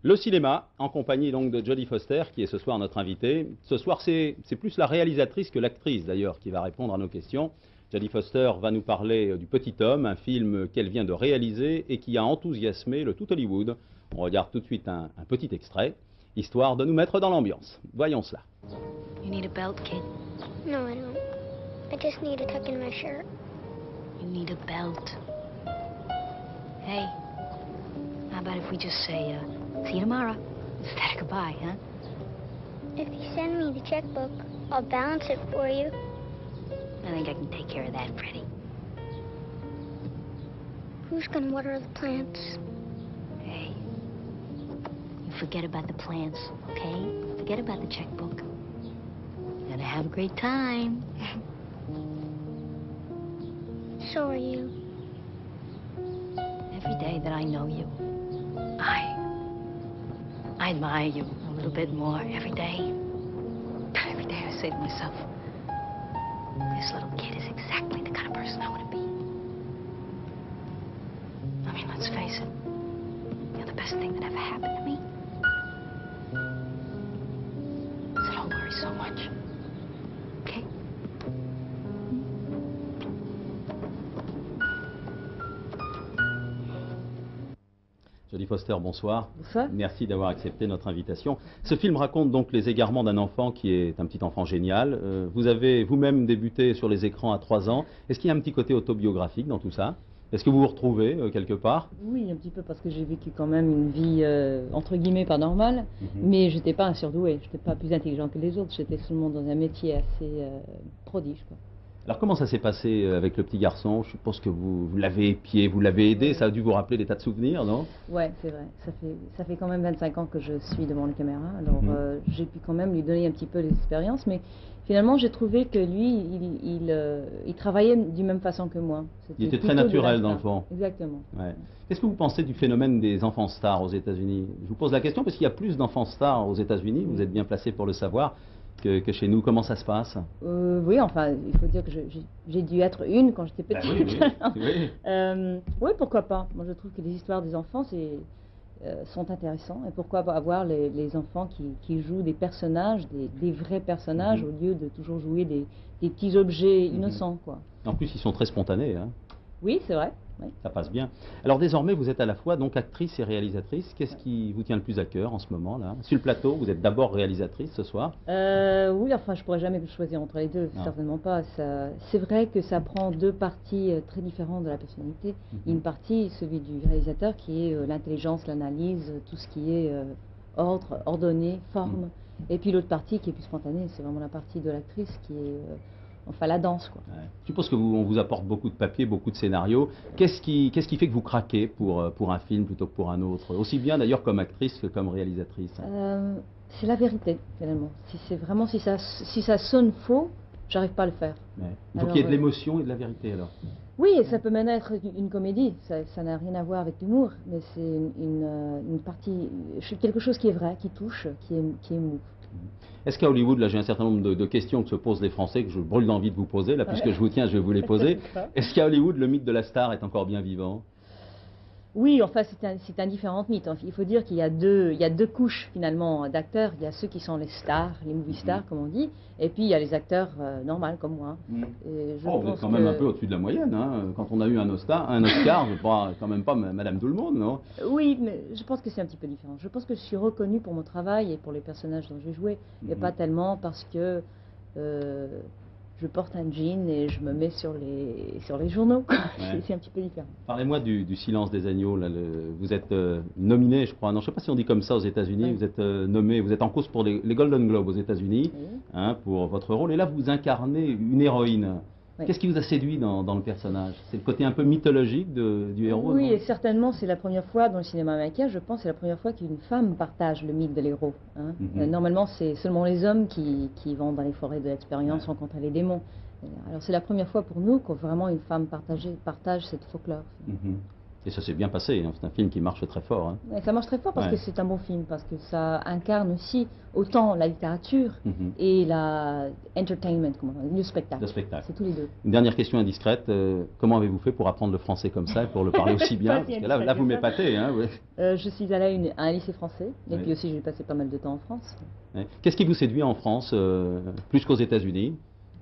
Le cinéma, en compagnie donc de Jodie Foster, qui est ce soir notre invitée. Ce soir, c'est plus la réalisatrice que l'actrice d'ailleurs qui va répondre à nos questions. Jodie Foster va nous parler du Petit Homme, un film qu'elle vient de réaliser et qui a enthousiasmé le tout Hollywood. On regarde tout de suite un petit extrait, histoire de nous mettre dans l'ambiance. Voyons cela. You need a belt, kid. No, I don't. I just need to tuck in my shirt. You need a belt. Hey, how about if we just say, see you tomorrow, instead of goodbye, huh? If you send me the checkbook, I'll balance it for you. I think I can take care of that, Freddie. Who's gonna water the plants? Hey, you forget about the plants, okay? Forget about the checkbook. You're gonna have a great time. So are you. Every day that I know you, I admire you a little bit more every day. Every day I say to myself, this little kid is exactly the kind of person I want to be. I mean, let's face it, you're the best thing that ever happened to me. So don't worry so much, okay? Jodie Foster, bonsoir. Bonsoir. Merci d'avoir accepté notre invitation. Ce film raconte donc les égarements d'un enfant qui est un petit enfant génial. Vous avez vous-même débuté sur les écrans à 3 ans. Est-ce qu'il y a un petit côté autobiographique dans tout ça? Est-ce que vous vous retrouvez quelque part? Oui, un petit peu, parce que j'ai vécu quand même une vie, entre guillemets, pas normale, Mhm. mais je n'étais pas un surdoué, je n'étais pas plus intelligent que les autres, j'étais seulement dans un métier assez prodige, quoi. Alors comment ça s'est passé avec le petit garçon? Je suppose que vous l'avez épié, vous l'avez aidé, ça a dû vous rappeler des tas de souvenirs, non? Ouais, c'est vrai, ça fait quand même 25 ans que je suis devant la caméra, alors Mhm. j'ai pu quand même lui donner un petit peu l'expérience, mais finalement j'ai trouvé que lui, il travaillait d'une même façon que moi. Il était très plutôt de naturel dans le l'instinct. fond. Exactement. Ouais. Qu'est-ce que vous pensez du phénomène des enfants stars aux États-Unis? Je vous pose la question parce qu'il y a plus d'enfants stars aux États-Unis, vous êtes bien placé pour le savoir, que chez nous. Comment ça se passe? Oui, enfin, il faut dire que j'ai dû être une quand j'étais Ben petite. oui. Oui, pourquoi pas. Moi, je trouve que les histoires des enfants sont intéressants. Et pourquoi pas avoir les enfants qui jouent des personnages, des vrais personnages, Mhm. au lieu de toujours jouer des petits objets Mhm. innocents, quoi. En plus, ils sont très spontanés, hein. Oui, c'est vrai. Oui. Ça passe bien. Alors désormais, vous êtes à la fois donc actrice et réalisatrice. Qu'est-ce qui vous tient le plus à cœur en ce moment là? Sur le plateau, vous êtes d'abord réalisatrice ce soir. Oui, enfin, je pourrais jamais choisir entre les deux, Non. certainement pas. C'est vrai que ça prend deux parties très différentes de la personnalité. Mhm. Une partie, celui du réalisateur, qui est l'intelligence, l'analyse, tout ce qui est ordre, ordonné, forme. Et puis l'autre partie qui est plus spontanée, c'est vraiment la partie de l'actrice qui est, enfin, la danse, quoi. Ouais. Je suppose que on vous apporte beaucoup de papiers, beaucoup de scénarios. Qu'est-ce qui fait que vous craquez pour un film plutôt que pour un autre? Aussi bien d'ailleurs comme actrice que comme réalisatrice. C'est la vérité, finalement. Si ça sonne faux, j'arrive pas à le faire. Ouais. Il faut Alors, qu'il y ait de l'émotion et de la vérité alors. Oui, et ça peut même être une comédie, ça n'a rien à voir avec l'humour, mais c'est une partie, quelque chose qui est vrai, qui touche, qui est mou. Est-ce qu'à Hollywood, là j'ai un certain nombre de questions que se posent les Français, que je brûle d'envie de vous poser, là puisque je vous tiens, je vais vous les poser. Est-ce qu'à Hollywood, le mythe de la star est encore bien vivant? Oui, enfin c'est un différent mythe. Il faut dire qu'il y a deux couches finalement d'acteurs. Il y a ceux qui sont les stars, les movie stars comme on dit, et puis il y a les acteurs normaux comme moi. Et je Vous êtes pense quand même que- un peu au-dessus de la moyenne, hein. Quand on a eu un Oscar, je crois quand même pas Madame Tout le Monde, non? Oui, mais je pense que c'est un petit peu différent. Je pense que je suis reconnue pour mon travail et pour les personnages dont j'ai joué, et pas tellement parce que je porte un jean et je me mets sur les journaux. Ouais. C'est un petit peu différent. Parlez-moi du Silence des agneaux. Là, vous êtes nominé, je crois. Non, je ne sais pas si on dit comme ça aux États-Unis. Oui. Vous êtes nommé, vous êtes en course pour les Golden Globes aux États-Unis, Oui. hein, pour votre rôle. Et là, vous incarnez une héroïne. Oui. Qu'est-ce qui vous a séduit dans le personnage? C'est le côté un peu mythologique du héros, Oui, non? et certainement, c'est la première fois dans le cinéma américain, je pense, c'est la première fois qu'une femme partage le mythe de l'héros, hein. Mhm. Normalement, c'est seulement les hommes qui vont dans les forêts de l'expérience Ouais. rencontrer les démons. Alors, c'est la première fois pour nous que vraiment une femme partage cette folklore. Mhm. Et ça s'est bien passé, hein. C'est un film qui marche très fort. Hein. Et ça marche très fort parce Ouais. que c'est un bon film, parce que ça incarne aussi autant la littérature et la entertainment, le spectacle. Le spectacle. C'est tous les deux. Une dernière question indiscrète, comment avez-vous fait pour apprendre le français comme ça et pour le parler aussi bien? Pas si Parce que là, indiscrète vous que ça. m'épatez. Hein, ouais. Je suis allée à un lycée français, et Oui. puis aussi j'ai passé pas mal de temps en France. Ouais. Qu'est-ce qui vous séduit en France, plus qu'aux États-Unis?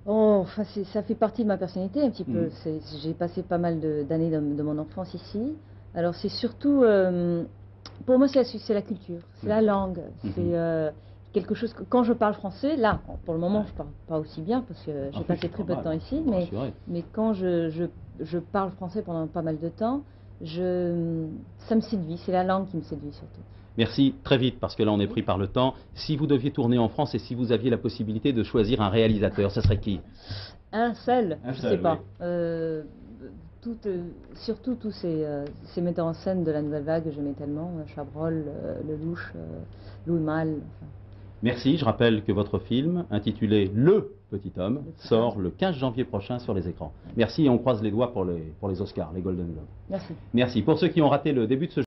Oh, enfin, ça fait partie de ma personnalité un petit peu. Mhm. J'ai passé pas mal d'années de mon enfance ici. Alors c'est surtout, pour moi c'est la culture, c'est la langue, c'est quelque chose que quand je parle français, là, pour le moment je parle pas aussi bien parce que j'ai passé très peu de temps ici, mais quand je parle français pendant pas mal de temps, ça me séduit, c'est la langue qui me séduit surtout. Merci, très vite, parce que là on est pris par le temps. Si vous deviez tourner en France et si vous aviez la possibilité de choisir un réalisateur, ça serait qui? Un seul, Un je seul, sais pas. oui. Surtout tous ces metteurs en scène de la nouvelle vague que j'aimais tellement, Chabrol, Lelouch, Louis Malle. Enfin. Merci, je rappelle que votre film, intitulé Le Petit Homme, sort le 15 janvier prochain sur les écrans. Merci et on croise les doigts pour les Oscars, les Golden Globes. Merci. Merci. Pour ceux qui ont raté le début de ce